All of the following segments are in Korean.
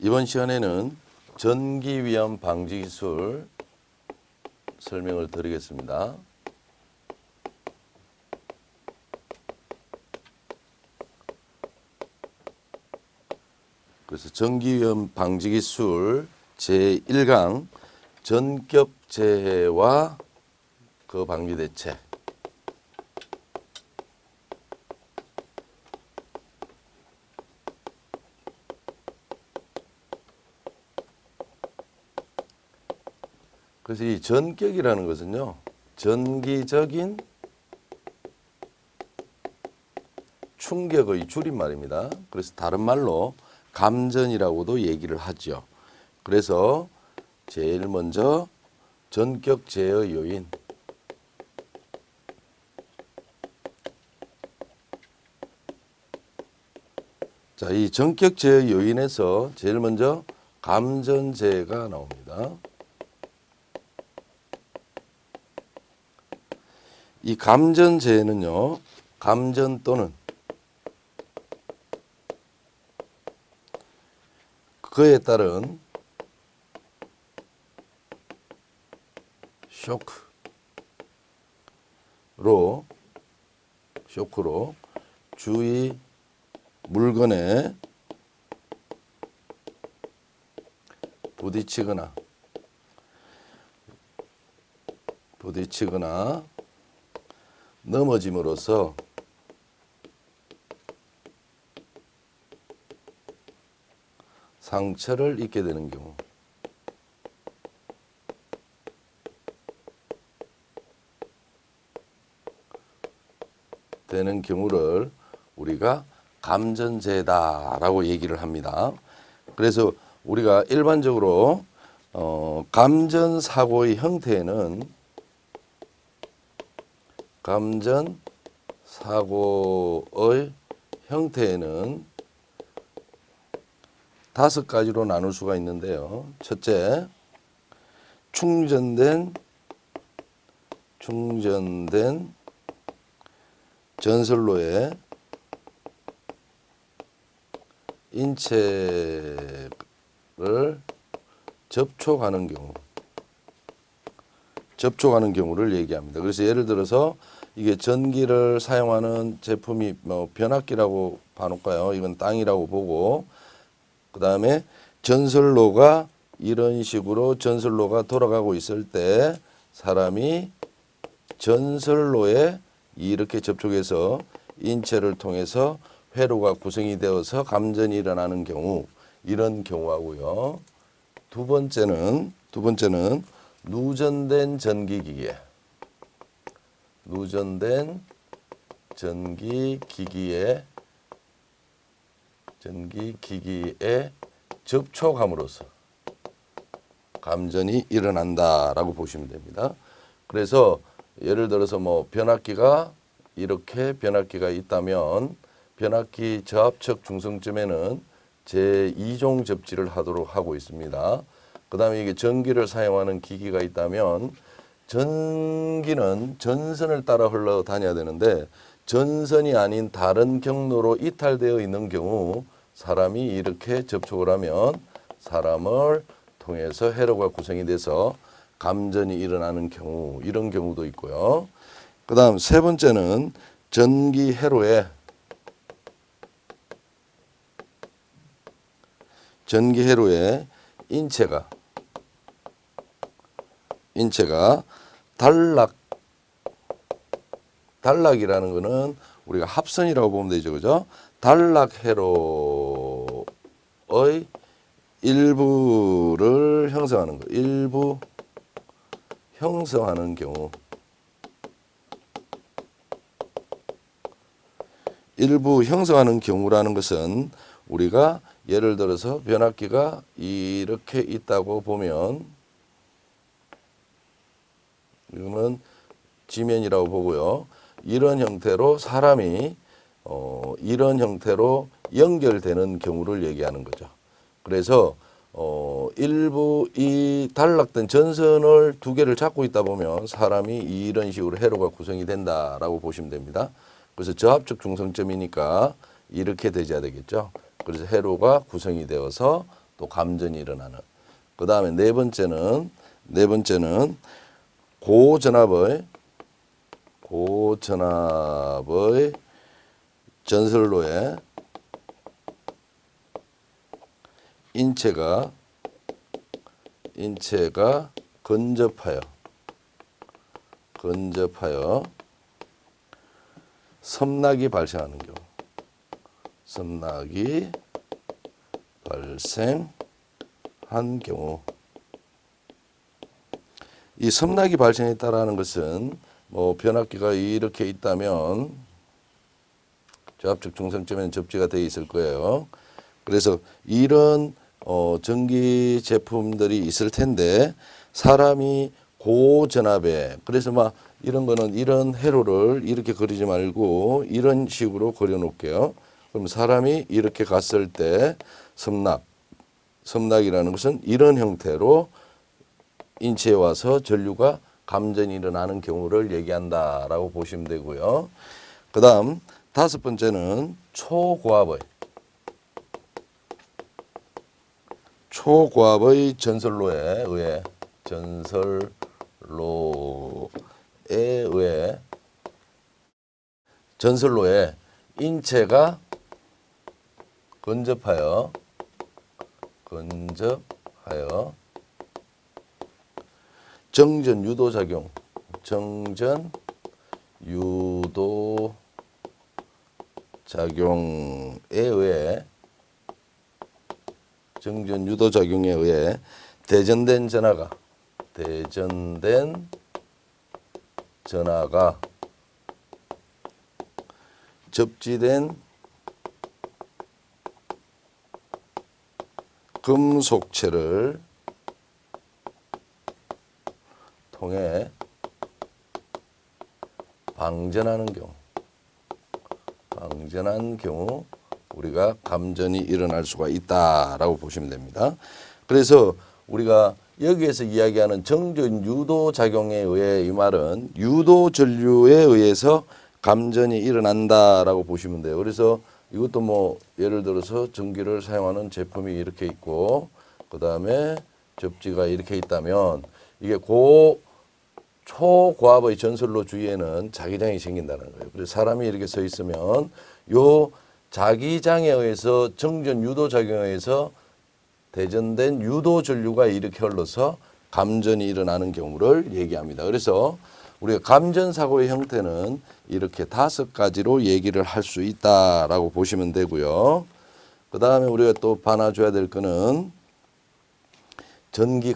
이번 시간에는 전기 위험 방지 기술 설명을 드리겠습니다. 그래서 전기 위험 방지 기술 제1강 전격 재해와 그 방지 대책. 그래서 이 전격이라는 것은요, 전기적인 충격의 줄임말입니다. 그래서 다른 말로 감전이라고도 얘기를 하죠. 그래서 제일 먼저 전격 재해 요인. 자, 이 전격 재해 요인에서 제일 먼저 감전재해가 나옵니다. 이 감전재해는요, 감전 또는 그에 따른 쇼크로 주위 물건에 부딪히거나 넘어짐으로써 상처를 입게 되는 경우, 되는 경우를 우리가 감전재해다라고 얘기를 합니다. 그래서 우리가 일반적으로 감전사고의 형태는 다섯 가지로 나눌 수가 있는데요. 첫째, 충전된 전선로에 인체를 접촉하는 경우를 얘기합니다. 그래서 예를 들어서 이게 전기를 사용하는 제품이 변압기라고 봐놓을까요? 이건 땅이라고 보고, 그 다음에 전선로가 이런 식으로 전선로가 돌아가고 있을 때 사람이 전선로에 이렇게 접촉해서 인체를 통해서 회로가 구성이 되어서 감전이 일어나는 경우, 이런 경우하고요. 두 번째는 누전된 전기기기에 접촉함으로써 감전이 일어난다라고 보시면 됩니다. 그래서 예를 들어서 변압기가 있다면 변압기 저압측 중성점에는 제2종 접지를 하도록 하고 있습니다. 그 다음에 이게 전기를 사용하는 기기가 있다면 전기는 전선을 따라 흘러 다녀야 되는데 전선이 아닌 다른 경로로 이탈되어 있는 경우 사람이 이렇게 접촉을 하면 사람을 통해서 회로가 구성이 돼서 감전이 일어나는 경우, 이런 경우도 있고요. 그 다음 세 번째는 전기 회로에 인체가 단락이라는 거는 우리가 합선이라고 보면 되죠. 그죠? 단락 회로의 일부를 형성하는 거. 일부 형성하는 경우라는 것은 우리가 예를 들어서 변압기가 이렇게 있다고 보면 이거는 지면이라고 보고요. 이런 형태로 사람이 이런 형태로 연결되는 경우를 얘기하는 거죠. 그래서 일부 이 단락된 전선을 두 개를 잡고 있다 보면 사람이 이런 식으로 회로가 구성이 된다라고 보시면 됩니다. 그래서 저압적 중성점이니까 이렇게 되어야 되겠죠. 그래서 회로가 구성이 되어서 또 감전이 일어나는. 그 다음에 네 번째는 고전압의 전설로에 인체가 근접하여 섬락이 발생하는 경우. 섬락이 발생한 경우. 이 섬락이 발생했다라는 것은 뭐 변압기가 이렇게 있다면 저압적 중성점에는 접지가 되어 있을 거예요. 그래서 이런 전기 제품들이 있을 텐데 사람이 고전압에, 그래서 막 이런 거는 이런 회로를 이렇게 그리지 말고 이런 식으로 그려 놓을게요. 그럼 사람이 이렇게 갔을 때 섬락이라는 것은 이런 형태로 인체에 와서 전류가 감전이 일어나는 경우를 얘기한다라고 보시면 되고요. 그 다음 다섯 번째는 초고압의 전설로에 인체가 근접하여 정전 유도 작용에 의해 대전된 전하가 접지된 금속체를 통해 방전한 경우 우리가 감전이 일어날 수가 있다라고 보시면 됩니다. 그래서 우리가 여기에서 이야기하는 정전 유도 작용에 의해, 이 말은 유도 전류에 의해서 감전이 일어난다라고 보시면 돼요. 그래서 이것도 뭐 예를 들어서 전기를 사용하는 제품이 이렇게 있고 그 다음에 접지가 이렇게 있다면 이게 초고압의 전설로 주위에는 자기장이 생긴다는 거예요. 그래서 사람이 이렇게 서 있으면 요 자기장에 의해서 정전 유도 작용에 의해서 대전된 유도 전류가 이렇게 흘러서 감전이 일어나는 경우를 얘기합니다. 그래서 우리가 감전 사고의 형태는 이렇게 5가지로 얘기를 할 수 있다라고 보시면 되고요. 그 다음에 우리가 또 봐놔줘야 될 거는 전기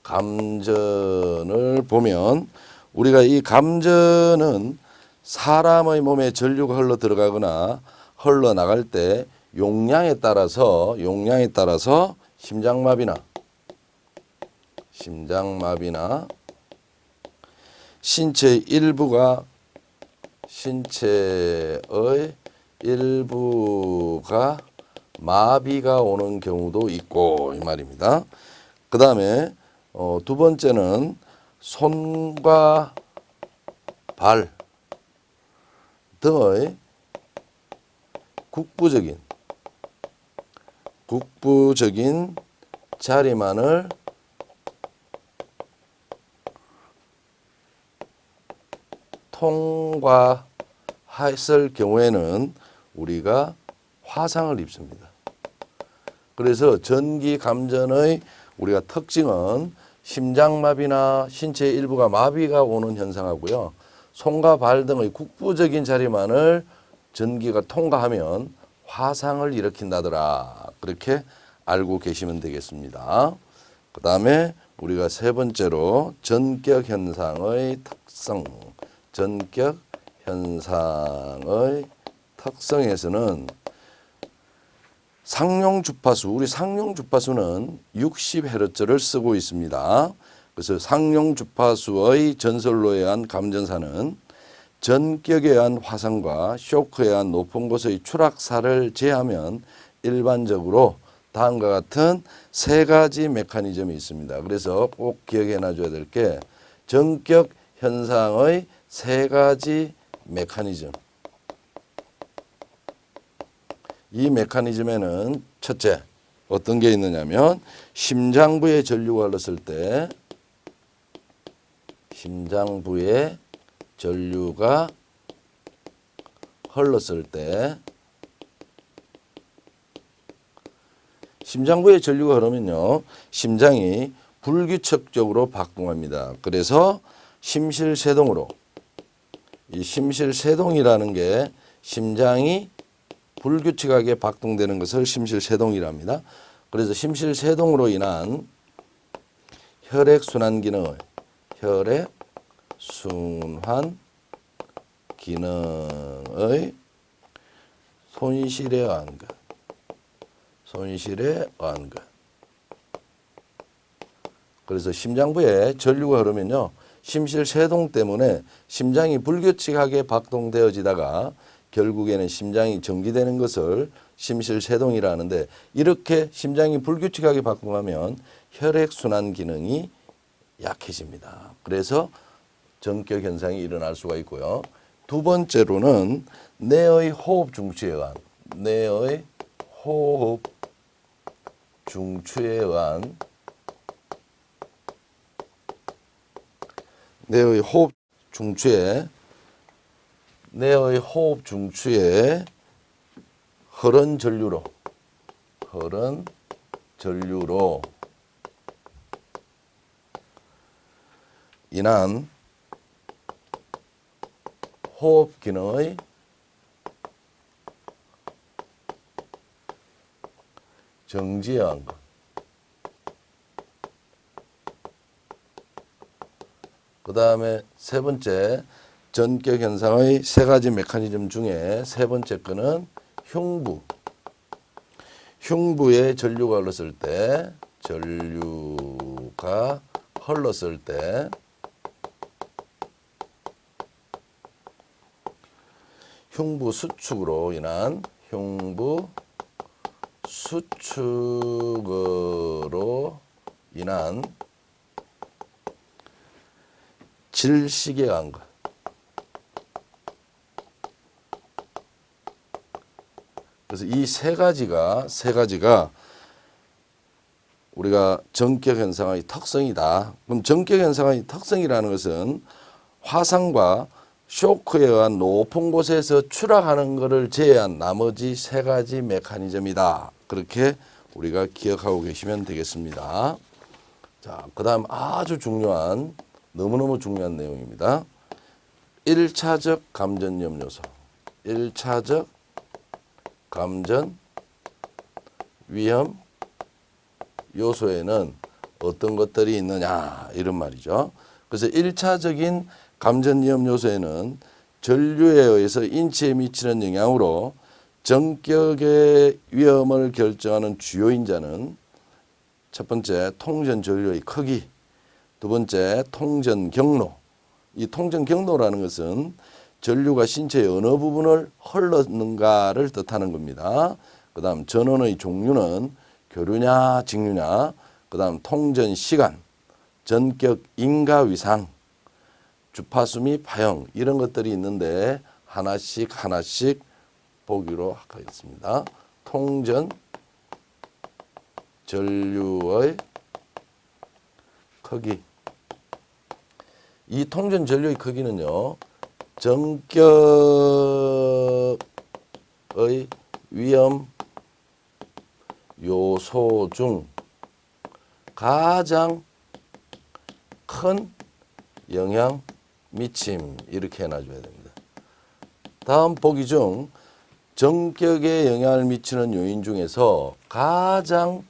감전을 보면 우리가 이 감전은 사람의 몸에 전류가 흘러 들어가거나 흘러나갈 때 용량에 따라서 심장마비나 신체의 일부가 마비가 오는 경우도 있고 이 말입니다. 그 다음에 두 번째는 손과 발 등의 국부적인 자리만을 통과했을 경우에는 우리가 화상을 입습니다. 그래서 전기 감전의 우리가 특징은 심장마비나 신체의 일부가 마비가 오는 현상하고요. 손과 발 등의 국부적인 자리만을 전기가 통과하면 화상을 일으킨다더라. 그렇게 알고 계시면 되겠습니다. 그 다음에 우리가 세 번째로 전격 현상의 특성에서는 상용 주파수, 우리 상용 주파수는 60Hz를 쓰고 있습니다. 그래서 상용 주파수의 전설로에 의한 감전사는 전격에 의한 화상과 쇼크에 의한 높은 곳의 추락사를 제하면 일반적으로 다음과 같은 3가지 메커니즘이 있습니다. 그래서 꼭 기억해 놔줘야 될 게 전격 현상의 3가지 메커니즘. 이 메커니즘에는 첫째 어떤 게 있느냐면 심장부에 전류가 흘렀을 때 심장부에 전류가 흘렀을 때 심장부에 전류가 흐르면요 심장이 불규칙적으로 박동합니다. 그래서 심실세동으로 이 심실세동이라는 게 심장이 불규칙하게 박동되는 것을 심실세동이랍니다. 그래서 심실세동으로 인한 혈액순환 기능의 손실에 의한 것. 그래서 심장부에 전류가 흐르면요 심실세동 때문에 심장이 불규칙하게 박동되어지다가 결국에는 심장이 정지되는 것을 심실세동이라 하는데, 이렇게 심장이 불규칙하게 박동하면 혈액순환 기능이 약해집니다. 그래서 정격 현상이 일어날 수가 있고요. 두 번째로는 뇌의 호흡 중추에 의한 뇌의 호흡 중추에 흐른 전류로 인한 호흡 기능의 정지에 의한 것. 그 다음에 세 번째 전격 현상의 세 가지 메커니즘 중에 세 번째 거는 흉부에 전류가 흘렀을 때 흉부 수축으로 인한 질식에 의한 것. 그래서 이 세 가지가 우리가 전격 현상의 특성이다. 그럼 전격 현상의 특성이라는 것은 화상과 쇼크에 의한 높은 곳에서 추락하는 것을 제외한 나머지 세 가지 메커니즘이다. 그렇게 우리가 기억하고 계시면 되겠습니다. 자, 그다음 아주 중요한 너무너무 중요한 내용입니다. 1차적 감전위험 요소. 1차적 감전 위험 요소에는 어떤 것들이 있느냐 이런 말이죠. 그래서 1차적인 감전 위험 요소에는 전류에 의해서 인체에 미치는 영향으로 전격의 위험을 결정하는 주요 인자는 첫 번째 통전 전류의 크기, 두 번째 통전 경로. 이 통전 경로라는 것은 전류가 신체의 어느 부분을 흘렀는가를 뜻하는 겁니다. 그 다음 전원의 종류는 교류냐 직류냐, 그 다음 통전 시간, 전격 인가 위상, 주파수 및 파형 이런 것들이 있는데 하나씩 보기로 하겠습니다. 통전 전류의 크기. 이 통전 전류의 크기는요 전격의 위험 요소 중 가장 큰 영향 미침 이렇게 해놔줘야 됩니다. 다음 보기 중 전격에 영향을 미치는 요인 중에서 가장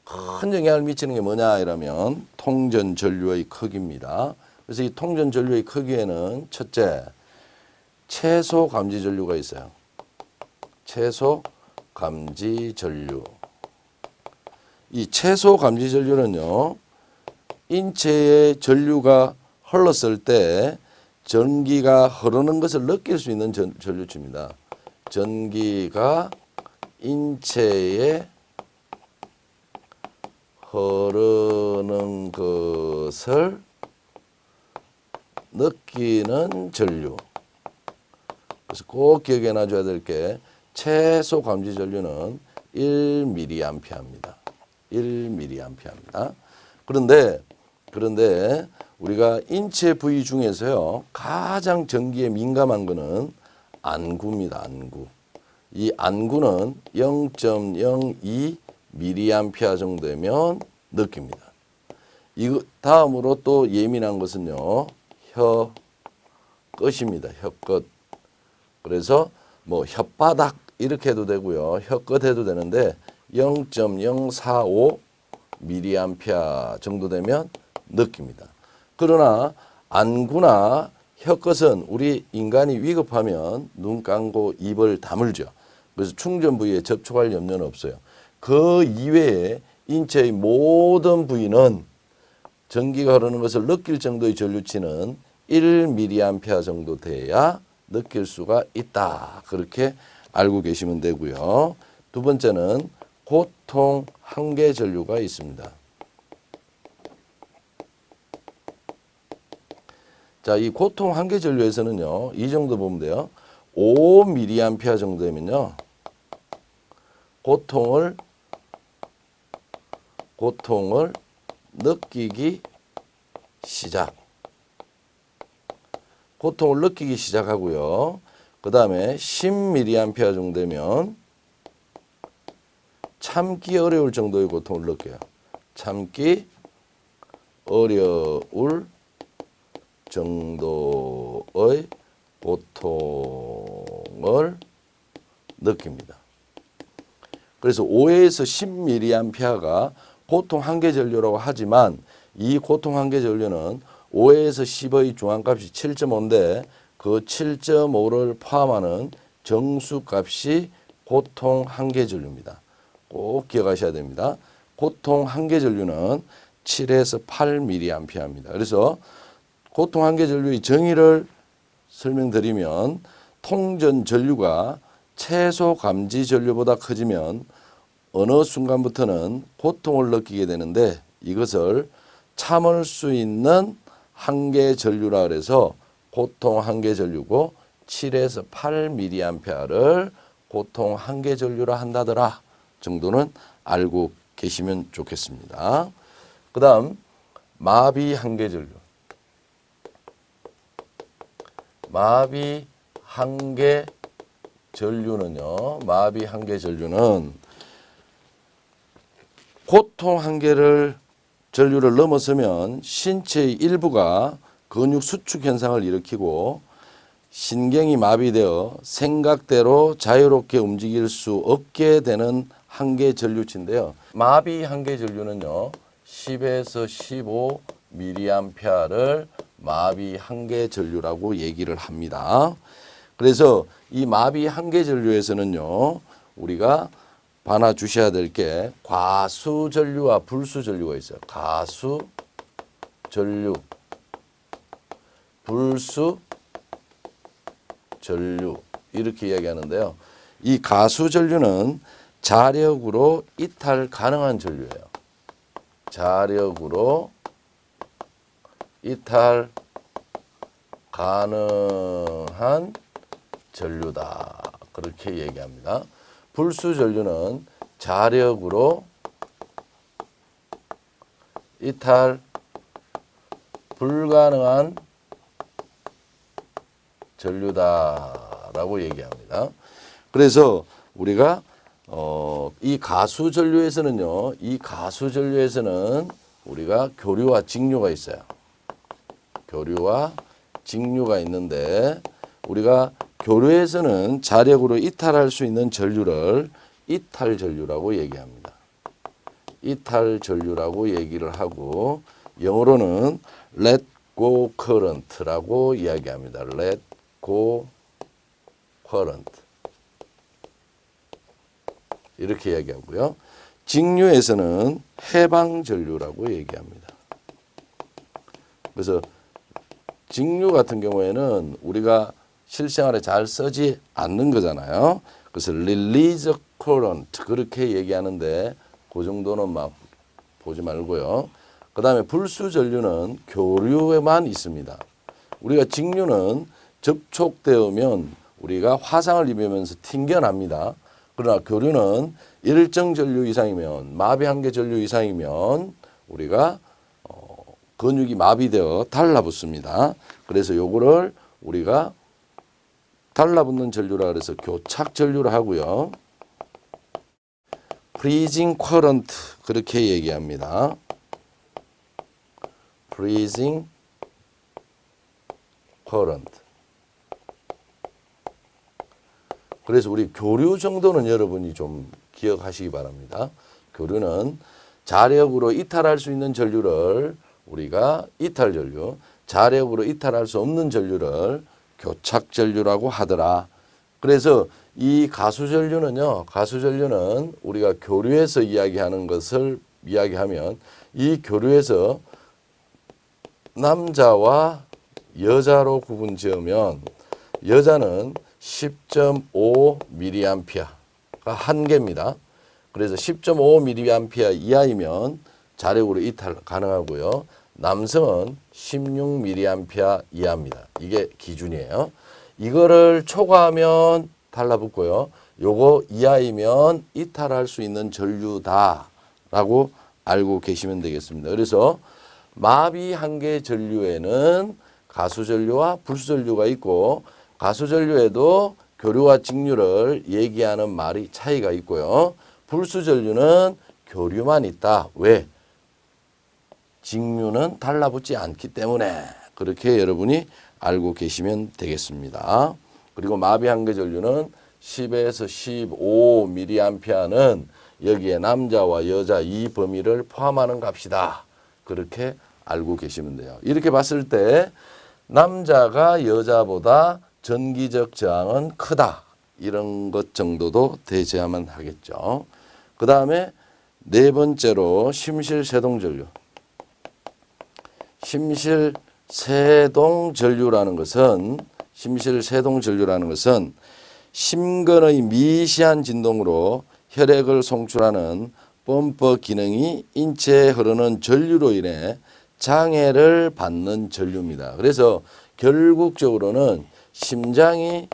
큰 영향을 미치는 게 뭐냐 이러면 통전 전류의 크기입니다. 그래서 이 통전 전류의 크기에는 첫째 최소 감지 전류가 있어요. 최소 감지 전류. 이 최소 감지 전류는요 인체에 전류가 흘렀을 때 전기가 흐르는 것을 느낄 수 있는 전류치입니다. 전기가 인체에 흐르는 것을 느끼는 전류. 그래서 꼭 기억해 놔줘야 될 게 최소 감지 전류는 1mA입니다. 1mA입니다. 그런데 우리가 인체 부위 중에서요 가장 전기에 민감한 거는 안구입니다. 안구. 이 안구는 0.02 mA 정도면 느낍니다. 이거 다음으로 또 예민한 것은요 혀 끝입니다. 혀 끝. 그래서 뭐 혓바닥 이렇게 해도 되고요. 혀 끝 해도 되는데 0.045 mA 정도 되면 느낍니다. 그러나 안구나 혀 끝은 우리 인간이 위급하면 눈 감고 입을 다물죠. 그래서 충전 부위에 접촉할 염려는 없어요. 그 이외에 인체의 모든 부위는 전기가 흐르는 것을 느낄 정도의 전류치는 1mA 정도 돼야 느낄 수가 있다. 그렇게 알고 계시면 되고요. 두 번째는 고통 한계 전류가 있습니다. 자, 이 고통 한계 전류에서는요. 이 정도 보면 돼요. 5mA 정도 되면요. 고통을 느끼기 시작하고요. 그 다음에 10mA 정도 되면 참기 어려울 정도의 고통을 느껴요. 참기 어려울 정도의 고통을 느낍니다. 그래서 5에서 10mA가 고통 한계 전류라고 하지만 이 고통 한계 전류는 5에서 10의 중앙값이 7.5인데 그 7.5를 포함하는 정수값이 고통 한계 전류입니다. 꼭 기억하셔야 됩니다. 고통 한계 전류는 7에서 8mA입니다. 그래서 고통 한계 전류의 정의를 설명드리면 통전 전류가 최소 감지 전류보다 커지면 어느 순간부터는 고통을 느끼게 되는데 이것을 참을 수 있는 한계 전류라 그래서 고통 한계 전류고 7에서 8mA를 고통 한계 전류라 한다더라 정도는 알고 계시면 좋겠습니다. 그 다음 마비 한계 전류. 마비 한계 전류는요. 마비 한계 전류는 고통 한계를 전류를 넘어서면 신체의 일부가 근육 수축 현상을 일으키고 신경이 마비되어 생각대로 자유롭게 움직일 수 없게 되는 한계 전류치인데요. 마비 한계 전류는요. 10에서 15mA를 마비 한계 전류라고 얘기를 합니다. 그래서 이 마비 한계 전류에서는요. 우리가 봐놔 주셔야 될 게 과수 전류와 불수 전류가 있어요. 가수 전류, 불수 전류 이렇게 이야기하는데요. 이 가수 전류는 자력으로 이탈 가능한 전류예요. 자력으로 이탈 가능한 전류다. 그렇게 얘기합니다. 불수 전류는 자력으로 이탈 불가능한 전류다라고 얘기합니다. 그래서 우리가 이 가수 전류에서는요. 이 가수 전류에서는 우리가 교류와 직류가 있어요. 교류와 직류가 있는데 우리가 교류에서는 자력으로 이탈할 수 있는 전류를 이탈 전류라고 얘기합니다. 이탈 전류라고 얘기를 하고 영어로는 let go current라고 이야기합니다. let go current 이렇게 이야기하고요. 직류에서는 해방 전류라고 얘기합니다. 그래서 직류 같은 경우에는 우리가 실생활에 잘 쓰지 않는 거잖아요. 그래서 release current 그렇게 얘기하는데 그 정도는 막 보지 말고요. 그 다음에 불수 전류는 교류에만 있습니다. 우리가 직류는 접촉되면 우리가 화상을 입으면서 튕겨납니다. 그러나 교류는 일정 전류 이상이면, 마비 한계 전류 이상이면 우리가 근육이 마비되어 달라붙습니다. 그래서 요거를 우리가 달라붙는 전류라 그래서 교착 전류라 하고요. freezing current 그렇게 얘기합니다. freezing current. 그래서 우리 교류 정도는 여러분이 좀 기억하시기 바랍니다. 교류는 자력으로 이탈할 수 있는 전류를 우리가 이탈 전류, 자력으로 이탈할 수 없는 전류를 교착 전류라고 하더라. 그래서 이 가수 전류는요, 가수 전류는 우리가 교류에서 이야기하는 것을 이야기하면 이 교류에서 남자와 여자로 구분 지으면 여자는 10.5mA가 한계입니다. 그래서 10.5mA 이하이면 자력으로 이탈 가능하고요. 남성은 16mA 이하입니다. 이게 기준이에요. 이거를 초과하면 달라붙고요. 요거 이하이면 이탈할 수 있는 전류다라고 알고 계시면 되겠습니다. 그래서 마비 한계 전류에는 가수 전류와 불수 전류가 있고 가수 전류에도 교류와 직류를 얘기하는 말이 차이가 있고요. 불수 전류는 교류만 있다. 왜? 직류는 달라붙지 않기 때문에 그렇게 여러분이 알고 계시면 되겠습니다. 그리고 마비 한계 전류는 10에서 15mA는 여기에 남자와 여자 이 범위를 포함하는 값이다. 그렇게 알고 계시면 돼요. 이렇게 봤을 때 남자가 여자보다 전기적 저항은 크다. 이런 것 정도도 대체하면 하겠죠. 그 다음에 네 번째로 심실세동전류. 심실세동전류라는 것은 심근의 미시한 진동으로 혈액을 송출하는 펌프 기능이 인체에 흐르는 전류로 인해 장애를 받는 전류입니다. 그래서 결국적으로는 심장이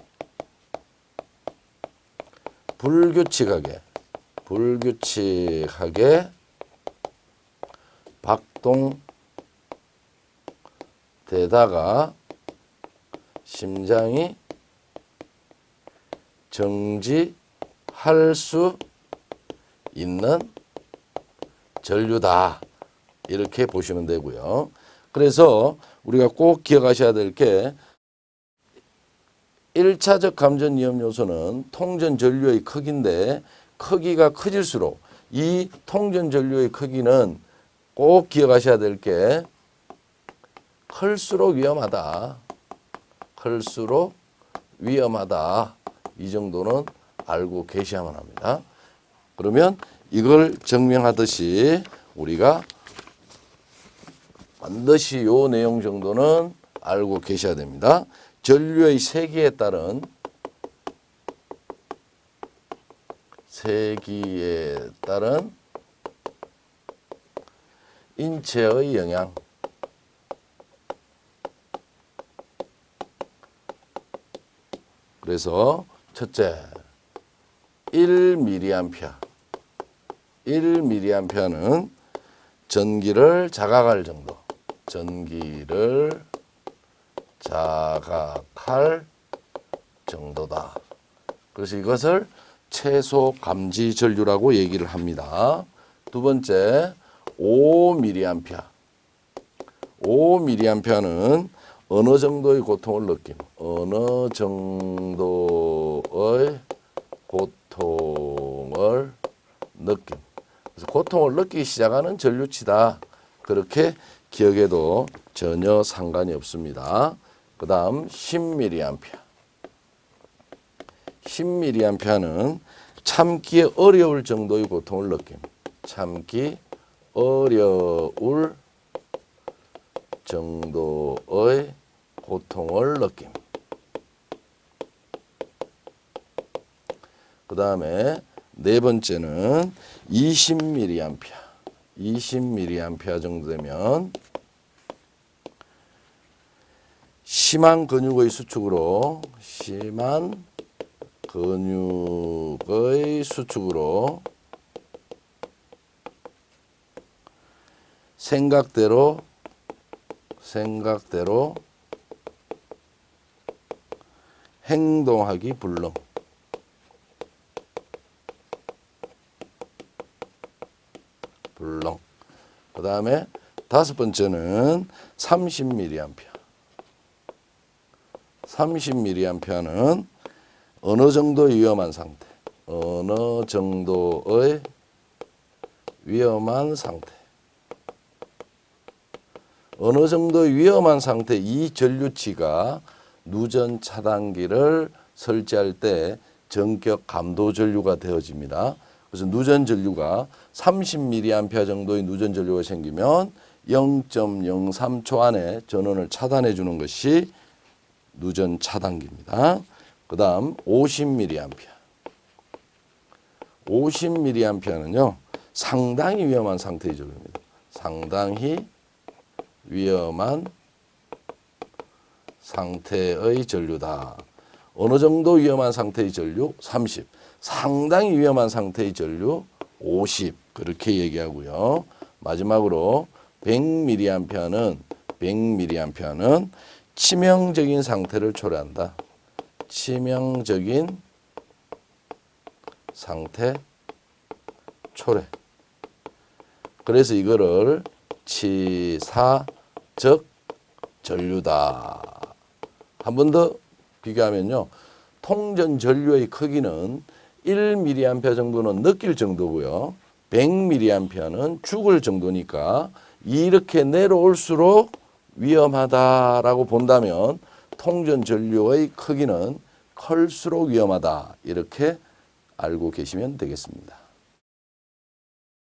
불규칙하게 박동되다가 심장이 정지할 수 있는 전류다. 이렇게 보시면 되고요. 그래서 우리가 꼭 기억하셔야 될 게 1차적 감전 위험 요소는 통전 전류의 크기인데 크기가 커질수록 이 통전 전류의 크기는 꼭 기억하셔야 될 게 클수록 위험하다. 클수록 위험하다. 이 정도는 알고 계셔야만 합니다. 그러면 이걸 증명하듯이 우리가 반드시 요 내용 정도는 알고 계셔야 됩니다. 전류의 세기에 따른 인체의 영향. 그래서 첫째 1mA는 전기를 자각할 정도다. 그래서 이것을 최소 감지 전류라고 얘기를 합니다. 두 번째 5mA는 어느 정도의 고통을 느낌. 그래서 고통을 느끼기 시작하는 전류치다. 그렇게 기억해도 전혀 상관이 없습니다. 그 다음 10mA는 참기 어려울 정도의 고통을 느낌. 참기 어려울 정도의 고통을 느낌. 그 다음에 네 번째는 20mA 정도 되면 심한 근육의 수축으로 심한 근육의 수축으로 생각대로 행동하기 불능. 그 다음에 다섯 번째는 30mA. 30mA는 어느 정도의 위험한 상태. 어느 정도의 위험한 상태. 어느 정도의 위험한 상태 이 전류치가 누전 차단기를 설치할 때 전격 감도 전류가 되어집니다. 그래서 누전 전류가 30mA 정도의 누전 전류가 생기면 0.03초 안에 전원을 차단해 주는 것이 누전 차단기입니다. 그 다음 50mA. 50mA는요, 상당히 위험한 상태의 전류입니다. 상당히 위험한 상태의 전류다. 어느 정도 위험한 상태의 전류? 30. 상당히 위험한 상태의 전류? 50. 그렇게 얘기하고요. 마지막으로 100mA는 치명적인 상태를 초래한다. 치명적인 상태 초래. 그래서 이거를 치사적 전류다. 한 번 더 비교하면요. 통전 전류의 크기는 1mA 정도는 느낄 정도고요. 100mA는 죽을 정도니까 이렇게 내려올수록 위험하다라고 본다면 통전 전류의 크기는 클수록 위험하다. 이렇게 알고 계시면 되겠습니다.